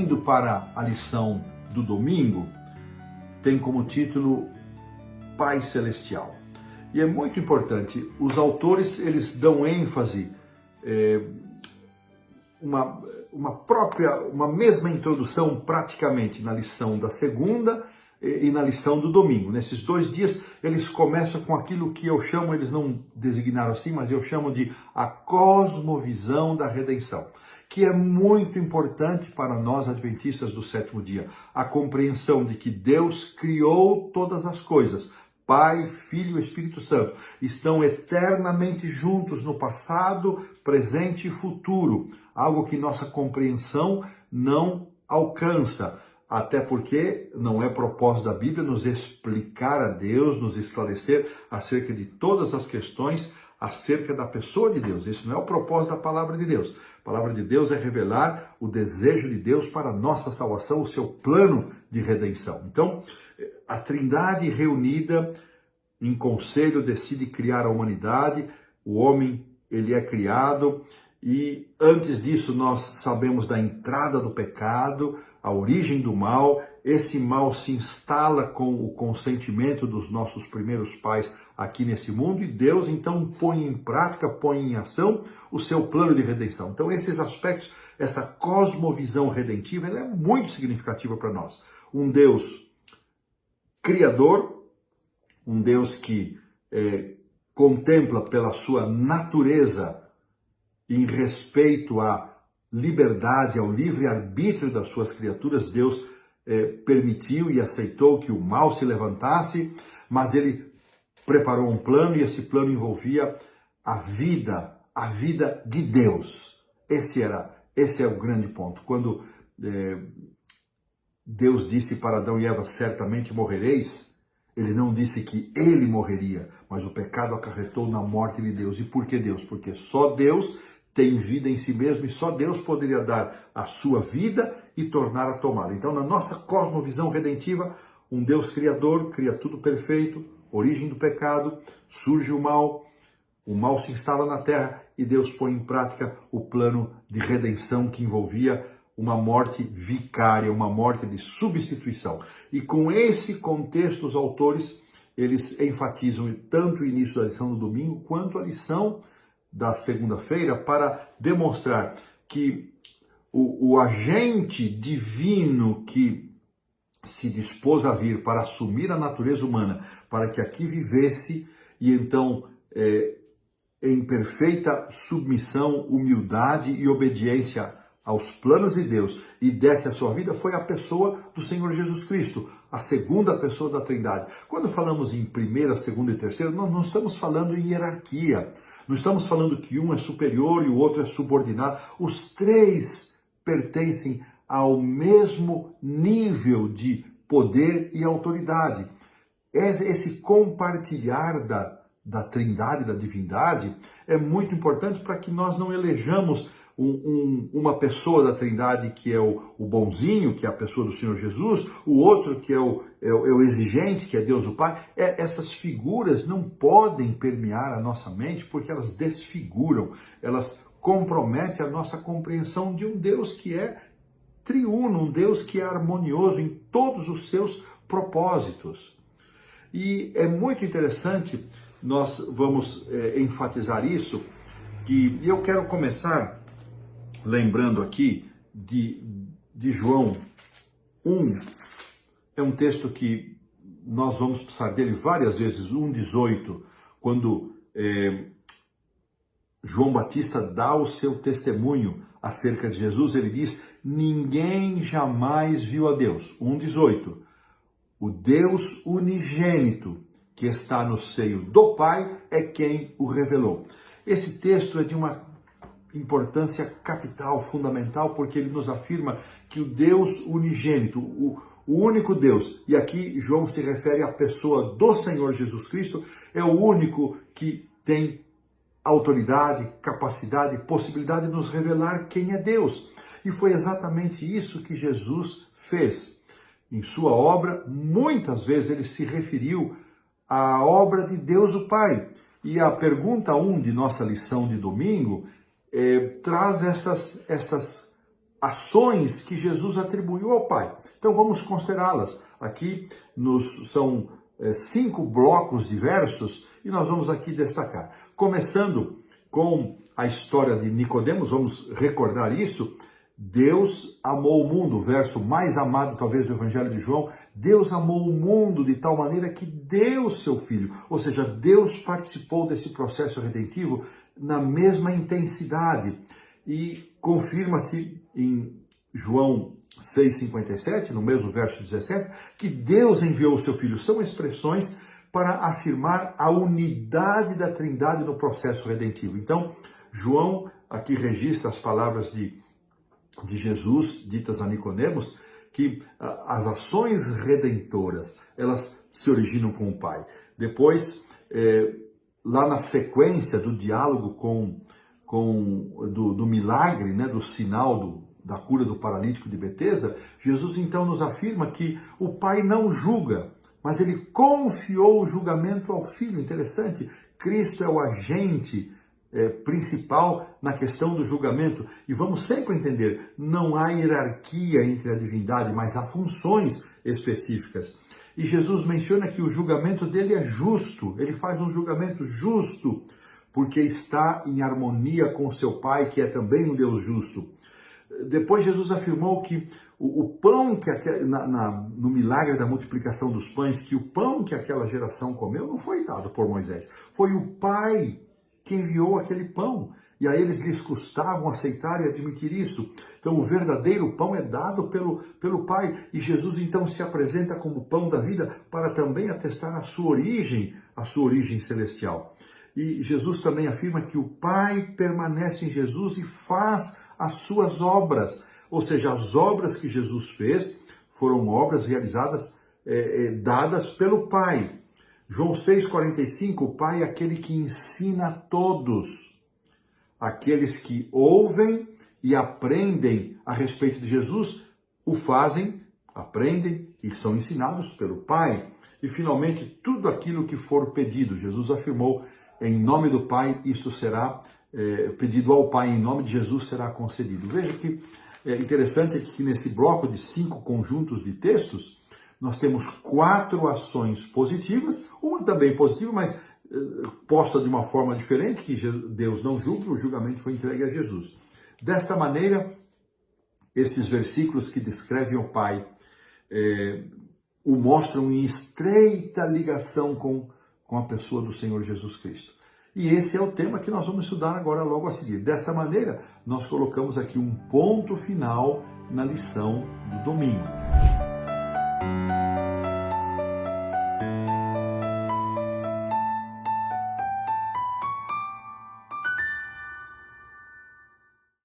Indo para a lição do domingo, tem como título Pai Celestial. E é muito importante, os autores eles dão ênfase, uma mesma introdução praticamente na lição da segunda e na lição do domingo. Nesses 2 dias eles começam com aquilo que eu chamo, eles não designaram assim, mas eu chamo de a cosmovisão da redenção, que é muito importante para nós adventistas do 7º dia, a compreensão de que Deus criou todas as coisas. Pai, Filho e Espírito Santo estão eternamente juntos no passado, presente e futuro, algo que nossa compreensão não alcança, até porque não é propósito da Bíblia nos explicar a Deus, nos esclarecer acerca de todas as questões acerca da pessoa de Deus. Isso não é o propósito da palavra de Deus. A palavra de Deus é revelar o desejo de Deus para a nossa salvação, o seu plano de redenção. Então, a Trindade reunida em conselho decide criar a humanidade, o homem ele é criado e antes disso nós sabemos da entrada do pecado, a origem do mal. Esse mal se instala com o consentimento dos nossos primeiros pais aqui nesse mundo e Deus então põe em prática, põe em ação o seu plano de redenção. Então esses aspectos, essa cosmovisão redentiva, ela é muito significativa para nós. Um Deus criador, um Deus que contempla pela sua natureza em respeito à liberdade, ao livre-arbítrio das suas criaturas. Deus permitiu e aceitou que o mal se levantasse, mas ele preparou um plano e esse plano envolvia a vida de Deus. Esse é o grande ponto. Quando Deus disse para Adão e Eva, certamente morrereis, ele não disse que ele morreria, mas o pecado acarretou na morte de Deus. E por que Deus? Porque só Deus tem vida em si mesmo e só Deus poderia dar a sua vida e tornar a tomá-la. Então, na nossa cosmovisão redentiva, um Deus criador cria tudo perfeito, origem do pecado, surge o mal se instala na terra e Deus põe em prática o plano de redenção que envolvia uma morte vicária, uma morte de substituição. E com esse contexto, os autores, eles enfatizam tanto o início da lição do domingo, quanto a lição da segunda-feira, para demonstrar que o agente divino que se dispôs a vir para assumir a natureza humana, para que aqui vivesse e então em perfeita submissão, humildade e obediência aos planos de Deus e desse a sua vida, foi a pessoa do Senhor Jesus Cristo, a segunda pessoa da Trindade. Quando falamos em primeira, segunda e terceira, nós não estamos falando em hierarquia, não estamos falando que um é superior e o outro é subordinado. Os três pertencem ao mesmo nível de poder e autoridade. Esse compartilhar da Trindade, da divindade, é muito importante para que nós não elejamos uma pessoa da Trindade que é o bonzinho, que é a pessoa do Senhor Jesus, o outro que é o exigente, que é Deus o Pai. Essas figuras não podem permear a nossa mente porque elas desfiguram, elas comprometem a nossa compreensão de um Deus que é triuno, um Deus que é harmonioso em todos os seus propósitos. E é muito interessante, nós vamos enfatizar isso, e eu quero começar lembrando aqui de João 1, é um texto que nós vamos precisar dele várias vezes, 1,18, quando João Batista dá o seu testemunho acerca de Jesus, ele diz, ninguém jamais viu a Deus. 1,18, o Deus unigênito que está no seio do Pai é quem o revelou. Esse texto é de uma importância capital, fundamental, porque ele nos afirma que o Deus unigênito, o único Deus, e aqui João se refere à pessoa do Senhor Jesus Cristo, é o único que tem autoridade, capacidade, possibilidade de nos revelar quem é Deus. E foi exatamente isso que Jesus fez. Em sua obra, muitas vezes ele se referiu à obra de Deus o Pai. E a pergunta 1 de nossa lição de domingo traz essas ações que Jesus atribuiu ao Pai. Então vamos considerá-las. Aqui são 5 blocos diversos e nós vamos aqui destacar. Começando com a história de Nicodemos, vamos recordar isso. Deus amou o mundo, o verso mais amado talvez do Evangelho de João. Deus amou o mundo de tal maneira que deu seu Filho. Ou seja, Deus participou desse processo redentivo na mesma intensidade. E confirma-se em João 6,57, no mesmo verso 17, que Deus enviou o seu Filho. São expressões para afirmar a unidade da Trindade no processo redentivo. Então, João aqui registra as palavras de Jesus, ditas a Nicodemos, que as ações redentoras, elas se originam com o Pai. Depois, lá na sequência do diálogo do milagre, né, do sinal da cura do paralítico de Betesda, Jesus então nos afirma que o Pai não julga, mas ele confiou o julgamento ao Filho. Interessante, Cristo é o agente principal na questão do julgamento. E vamos sempre entender, não há hierarquia entre a divindade, mas há funções específicas. E Jesus menciona que o julgamento dele é justo, ele faz um julgamento justo, porque está em harmonia com seu Pai, que é também um Deus justo. Depois Jesus afirmou que o pão que no milagre da multiplicação dos pães, que o pão que aquela geração comeu não foi dado por Moisés, foi o Pai que enviou aquele pão. E a eles lhes custavam aceitar e admitir isso. Então o verdadeiro pão é dado pelo Pai. E Jesus então se apresenta como pão da vida para também atestar a sua origem celestial. E Jesus também afirma que o Pai permanece em Jesus e faz as suas obras. Ou seja, as obras que Jesus fez foram obras realizadas, dadas pelo Pai. João 6,45, o Pai é aquele que ensina a todos. Aqueles que ouvem e aprendem a respeito de Jesus, o fazem, aprendem e são ensinados pelo Pai. E finalmente, tudo aquilo que for pedido, Jesus afirmou, em nome do Pai, isso será pedido ao Pai, em nome de Jesus será concedido. Veja que é interessante que nesse bloco de 5 conjuntos de textos, nós temos 4 ações positivas, uma também positiva, mas posta de uma forma diferente, que Deus não julga, o julgamento foi entregue a Jesus. Desta maneira, esses versículos que descrevem o Pai o mostram em estreita ligação com a pessoa do Senhor Jesus Cristo. E esse é o tema que nós vamos estudar agora logo a seguir. Dessa maneira, nós colocamos aqui um ponto final na lição do domingo.